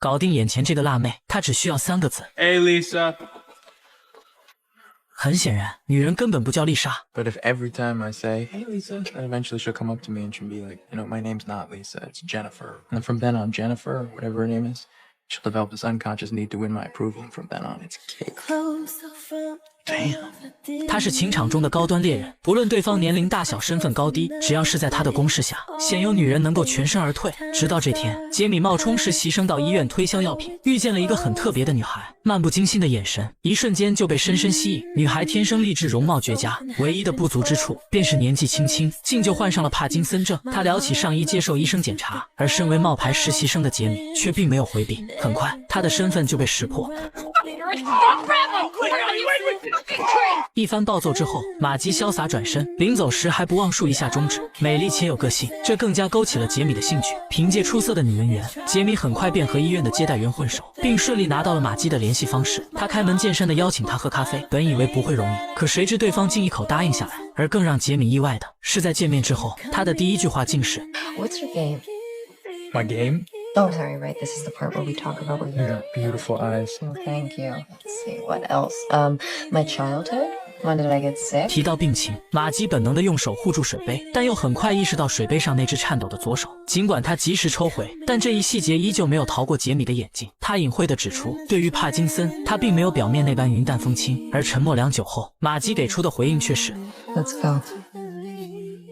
搞定眼前这个辣妹，他只需要3个字。Hey, Lisa. 很显然，女人根本不叫丽莎。 But if every time I say, hey, Lisa, then eventually she'll come up to me and she'll be like, my name's not Lisa, it's Jennifer. And then from then on, Jennifer, or whatever her name is, she'll develop this unconscious need to win my approval. And from then on, it's cake. Damn. 他是情场中的高端猎人，不论对方年龄大小、身份高低，只要是在他的攻势下，鲜有女人能够全身而退。直到这天，杰米冒充实习生到医院推销药品，遇见了一个很特别的女孩，漫不经心的眼神，一瞬间就被深深吸引。女孩天生丽质，容貌绝佳，唯一的不足之处便是年纪轻轻，竟就患上了帕金森症。她撩起上衣接受医生检查，而身为冒牌实习生的杰米却并没有回避。很快，他的身份就被识破。一番暴揍之后，玛姬潇洒转身，临走时还不忘竖一下中指，美丽且有个性，这更加勾起了杰米的兴趣。凭借出色的女人缘，杰米很快便和医院的接待员混熟，并顺利拿到了玛姬的联系方式。他开门见山地邀请她喝咖啡，本以为不会容易，可谁知对方竟一口答应下来。而更让杰米意外的是，在见面之后，他的第一句话竟是 What's your game? My game? Oh, sorry, right. This is the part where we talk about what You got beautiful eyes. Oh, thank you. Let's see, what else? My childhood? When did I get sick? 提到病情，玛姬本能地用手护住水杯，但又很快意识到水杯上那只颤抖的左手。尽管他及时抽回，但这一细节依旧没有逃过杰米的眼睛。他隐晦地指出，对于帕金森，他并没有表面那般云淡风轻。而沉默良久后，玛姬给出的回应却是 Let's go.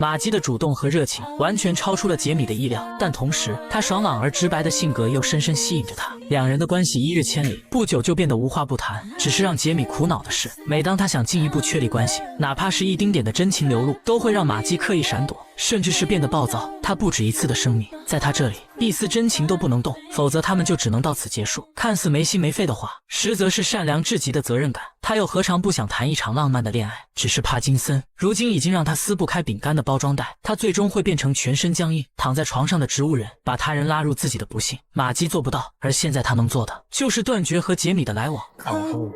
玛姬的主动和热情完全超出了杰米的意料，但同时她爽朗而直白的性格又深深吸引着他。两人的关系一日千里，不久就变得无话不谈。只是让杰米苦恼的是，每当他想进一步确立关系，哪怕是一丁点的真情流露，都会让玛姬刻意闪躲，甚至是变得暴躁。他不止一次的声明，在他这里一丝真情都不能动，否则他们就只能到此结束。看似没心没肺的话，实则是善良至极的责任感。他又何尝不想谈一场浪漫的恋爱？只是帕金森如今已经让他撕不开饼干的包装袋，他最终会变成全身僵硬躺在床上的植物人，把他人拉入自己的不幸。玛姬做不到，而现在他能做的就是断绝和杰米的来往。 Oh,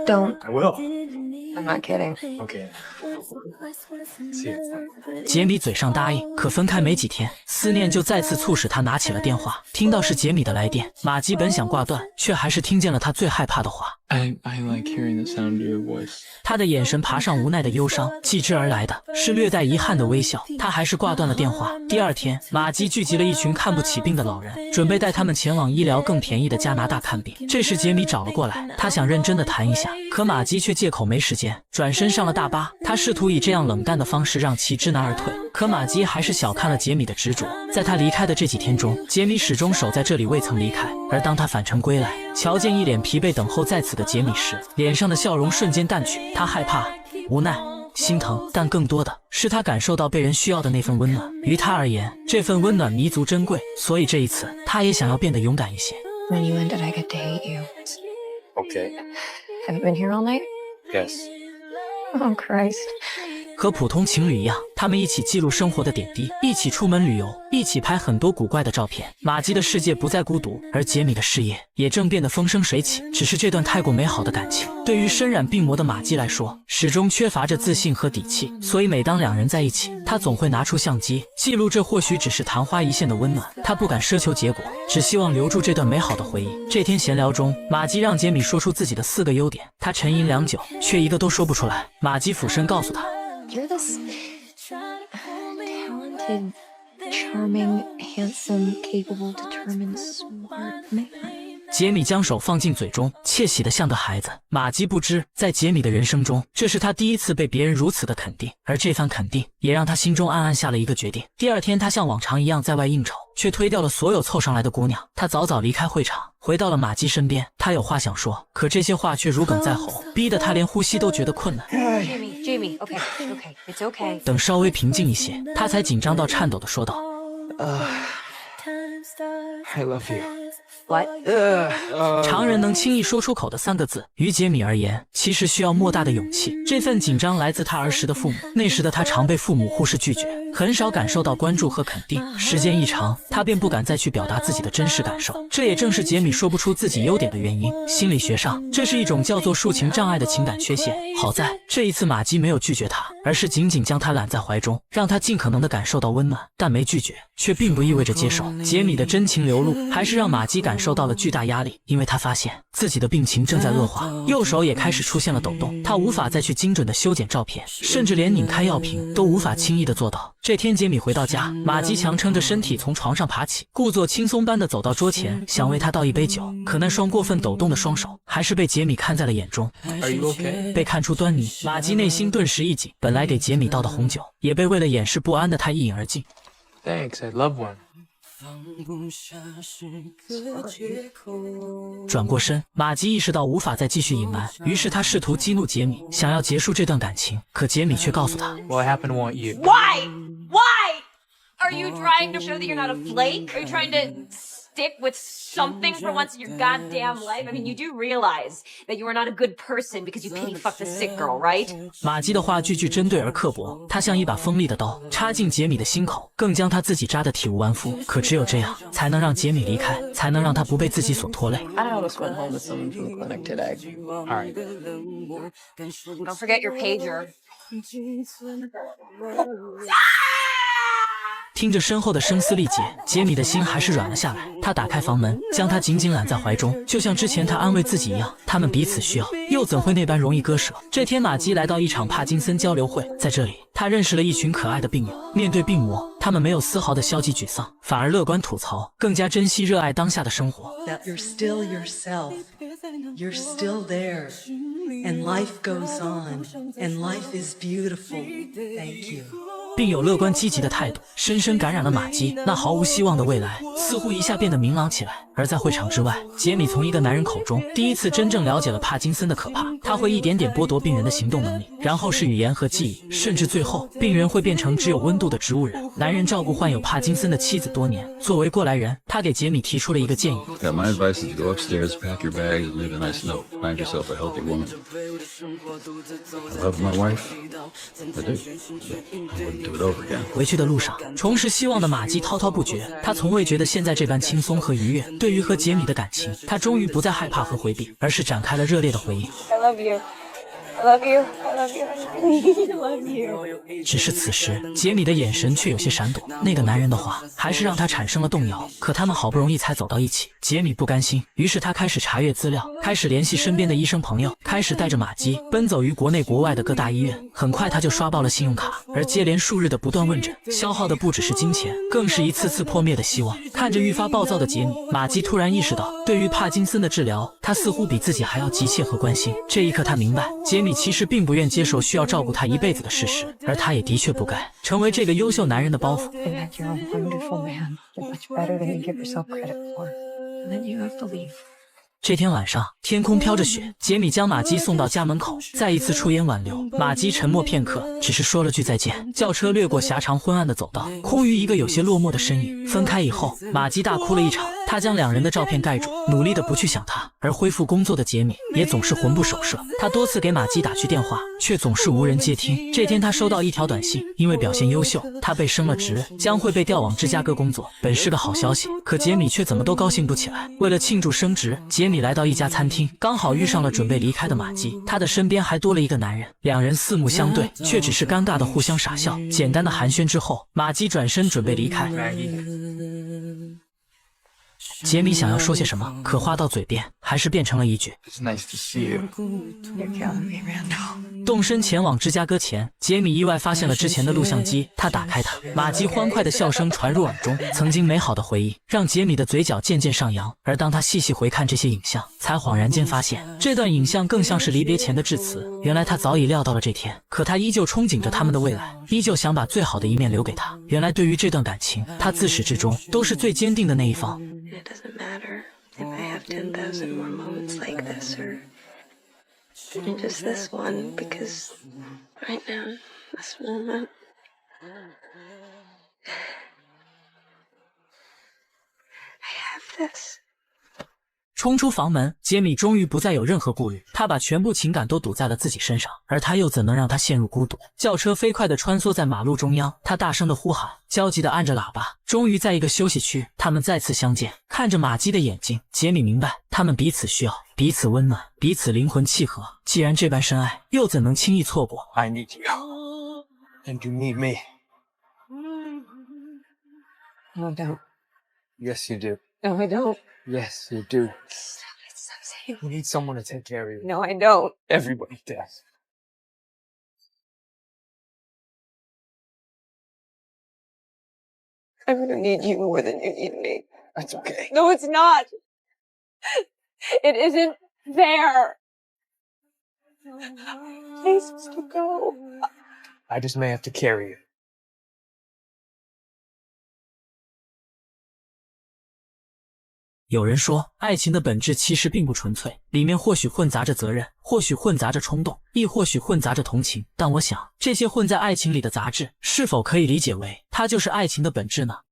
Don't. I will. I'm not kidding. Okay. See you. 杰米嘴上答应，可分开没几天，思念就再次促使他拿起了电话。听到是杰米的来电，玛姬本想挂断，却还是听见了他最害怕的话。I like hearing the sound of your voice. 他的眼神爬上无奈的忧伤，继之而来的是略带遗憾的微笑。他还是挂断了电话。第二天，玛姬聚集了一群看不起病的老人，准备带他们前往医疗更便宜的加拿大看病。这时杰米找了过来，他想认真的谈一下，可玛姬却借口没时间，转身上了大巴。他试图以这样冷淡的方式让其知难而退，可玛姬还是小看了杰米的执着。在他离开的这几天中，杰米始终守在这里未曾离开。而当他返程归来，瞧见一脸疲惫等候在此的杰米时，脸上的笑容瞬间淡去。他害怕、无奈、心疼，但更多的是他感受到被人需要的那份温暖。于他而言，这份温暖弥足珍贵，所以这一次他也想要变得勇敢一些。 When you ended, I get to hate you. Okay. Have you been here all night? Yes. Oh, Christ. 和普通情侣一样，他们一起记录生活的点滴，一起出门旅游，一起拍很多古怪的照片。玛姬的世界不再孤独，而杰米的事业也正变得风生水起。只是这段太过美好的感情，对于身染病魔的玛姬来说，始终缺乏着自信和底气。所以每当两人在一起，她总会拿出相机，记录这或许只是昙花一现的温暖。她不敢奢求结果，只希望留住这段美好的回忆。这天闲聊中，玛姬让杰米说出自己的4个优点，他沉吟良久，却一个都说不出来。玛姬俯身告诉他。 You're this talented, charming, handsome, capable, determined, smart man. 杰米将手放进嘴中，窃喜得像个孩子。玛姬不知，在杰米的人生中，这是他第一次被别人如此的肯定，而这番肯定也让他心中暗暗下了一个决定。第二天，他像往常一样在外应酬，却推掉了所有凑上来的姑娘。他早早离开会场，回到了玛姬身边。他有话想说，可这些话却如鲠在喉，逼得他连呼吸都觉得困难。Jamie, okay, it's okay. 等稍微平静一些，他才紧张到颤抖地说道 I love you. What? 常人能轻易说出口的3个字，于杰米而言，其实需要莫大的勇气。这份紧张来自他儿时的父母，那时的他常被父母忽视拒绝。很少感受到关注和肯定。时间一长，他便不敢再去表达自己的真实感受，这也正是杰米说不出自己优点的原因。心理学上，这是一种叫做抒情障碍的情感缺陷。好在这一次玛姬没有拒绝他，而是紧紧将他揽在怀中，让他尽可能的感受到温暖。但没拒绝，却并不意味着接受。杰米的真情流露，还是让玛姬感受到了巨大压力，因为他发现自己的病情正在恶化，右手也开始出现了抖动，他无法再去精准的修剪照片，甚至连拧开药瓶都无法轻易的做到。这天杰米回到家，玛姬强撑着身体从床上爬起，故作轻松般的走到桌前，想为他倒一杯酒，可那双过分抖动的双手还是被杰米看在了眼中。Are you okay? 被看出端倪，玛姬内心顿时一紧，本来给杰米倒的红酒，也被为了掩饰不安的他一饮而尽。Thanks, I'd love one. 转过身，玛姬意识到无法再继续隐瞒，于是他试图激怒杰米，想要结束这段感情。可杰米却告诉他 Well, I happen to want you. Why? Why? Are you trying to show that you're not a flake? Are you trying to stick with something for once in your goddamn life? I mean, you do realize that you are not a good person because you pity fuck the sick girl, right? 玛姬的话句句针对而刻薄，她像一把锋利的刀，插进杰米的心口，更将他自己扎得体无完肤。可只有这样，才能让杰米离开，才能让他不被自己所拖累。I almost went home with someone from the clinic today. All right. Don't forget your pager. 听着身后的声嘶力竭，杰米的心还是软了下来。他打开房门，将她紧紧揽在怀中，就像之前他安慰自己一样，他们彼此需要，又怎会那般容易割舍？这天，玛姬来到一场帕金森交流会，在这里，她认识了一群可爱的病友。面对病魔，他们没有丝毫的消极沮丧，反而乐观吐槽，更加珍惜热爱当下的生活。That you're still yourself. You're still there. And life goes on. And life is beautiful. Thank you. 并有乐观积极的态度，深深感染了玛姬。那毫无希望的未来，似乎一下变得明朗起来。而在会场之外，杰米从一个男人口中第一次真正了解了帕金森的可怕。他会一点点剥夺病人的行动能力，然后是语言和记忆，甚至最后，病人会变成只有温度的植物人。男人照顾患有帕金森的妻子多年，作为过来人，他给杰米提出了一个建议。Yeah, my advice is to go upstairs, pack your bags, and leave a nice note. Find yourself a healthy woman. I love my wife. I do. I wouldn't do it over again. 回去的路上，重拾希望的玛姬滔滔不绝。她从未觉得现在这般轻松和愉悦。对于和杰米的感情，她终于不再害怕和回避，而是展开了热烈的回应。I love you. I love you. I love you. I love you. 只是此时，杰米的眼神却有些闪躲。那个男人的话，还是让他产生了动摇。可他们好不容易才走到一起，杰米不甘心，于是他开始查阅资料，开始联系身边的医生朋友，开始带着玛姬奔走于国内国外的各大医院。很快他就刷爆了信用卡，而接连数日的不断问诊，消耗的不只是金钱，更是一次次破灭的希望。看着愈发暴躁的杰米，玛姬突然意识到，对于帕金森的治疗，他似乎比自己还要急切和关心。这一刻，他明白，杰米其实并不愿接受需要照顾他一辈子的事实，而他也的确不该成为这个优秀男人的包袱。 That you're a wonderful man. You're much better than you give yourself credit for. And then you have to leave. 这天晚上，天空飘着雪，杰米将玛姬送到家门口，再一次出言挽留。玛姬沉默片刻，只是说了句再见。轿车掠过狭长昏暗的走道，空余一个有些落寞的身影。分开以后，玛姬大哭了一场。她将两人的照片盖住，努力的不去想他。而恢复工作的杰米也总是魂不守舍，他多次给玛姬打去电话，却总是无人接听。这天，他收到一条短信，因为表现优秀，他被升了职，将会被调往芝加哥工作。本是个好消息，可杰米却怎么都高兴不起来。为了庆祝升职，杰米来到一家餐厅，刚好遇上了准备离开的玛姬，他的身边还多了一个男人。两人四目相对，却只是尴尬的互相傻笑。简单的寒暄之后，玛姬转身准备离开。杰米想要说些什么，可话到嘴边，还是变成了一句 It's nice to see you. You're killing me, Randall. 动身前往芝加哥前，杰米意外发现了之前的录像机。他打开它，玛姬欢快的笑声传入耳中，曾经美好的回忆让杰米的嘴角渐渐上扬。而当他细细回看这些影像，才恍然间发现，这段影像更像是离别前的致辞。原来他早已料到了这天，可他依旧憧憬着他们的未来，依旧想把最好的一面留给他。原来对于这段感情，他自始至终都是最坚定的那一方。 It doesn't matter if I have 10,000 more moments like this or just this one, because right now, this moment, I have this. 冲出房门，杰米终于不再有任何顾虑，他把全部情感都赌在了自己身上，而他又怎能让他陷入孤独？轿车飞快地穿梭在马路中央，他大声地呼喊，焦急地按着喇叭。终于在一个休息区，他们再次相见。看着玛姬的眼睛，杰米明白他们彼此需要，彼此温暖，彼此灵魂契合。既然这般深爱，又怎能轻易错过？ I need you. And you need me. No, I don't. Yes, you do. No, I don't. Yes, you do. Stop it. Stop saying. You need someone to take care of you. No, I don't. Everybody does. I'm gonna need you more than you need me. That's okay. No, it's not. It isn't fair. Please just go. I just may have to carry you. 有人说，爱情的本质其实并不纯粹，里面或许混杂着责任，或许混杂着冲动，亦或许混杂着同情。但我想，这些混在爱情里的杂质，是否可以理解为，它就是爱情的本质呢？